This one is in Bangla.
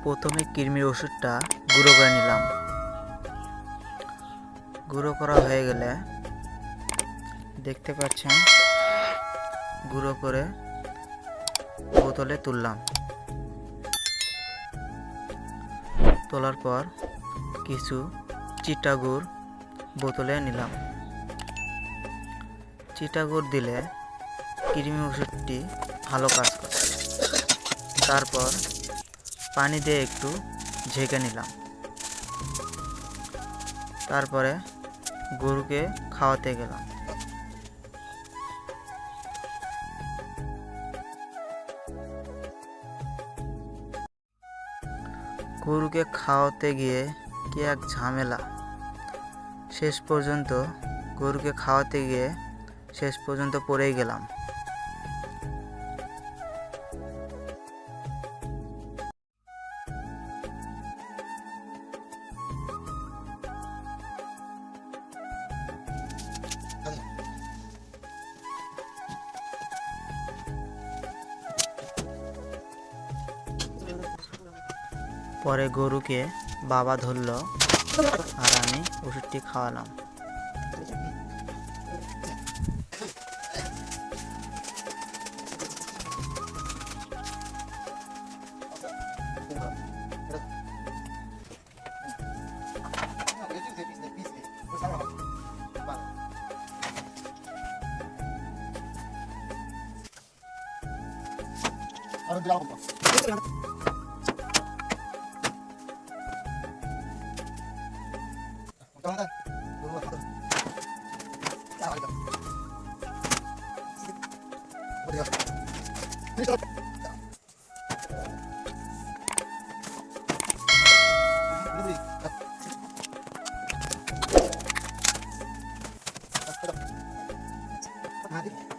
প্রথমে কৃমির ওষুধটা গুঁড়ো করে নিলাম। গুঁড়ো করা হয়ে গেলে দেখতে পাচ্ছেন গুঁড়ো করে বোতলে তুললাম। তোলার পর কিছু চিটা গুড় বোতলে নিলাম। চিটা গুড় দিলে কৃমি ওষুধটি ভালো কাজ করে। তারপর পানি দিয়ে একটু ঝেঁকে নিলাম। তারপরে গরুকে খাওয়াতে গেলাম। গরুকে খাওয়াতে গিয়ে কি এক ঝামেলা! শেষ পর্যন্ত পড়েই গেলাম। পরে গরুকে বাবা ধরলো আর আমি ওষুধটি খাওয়ালাম। Hadi.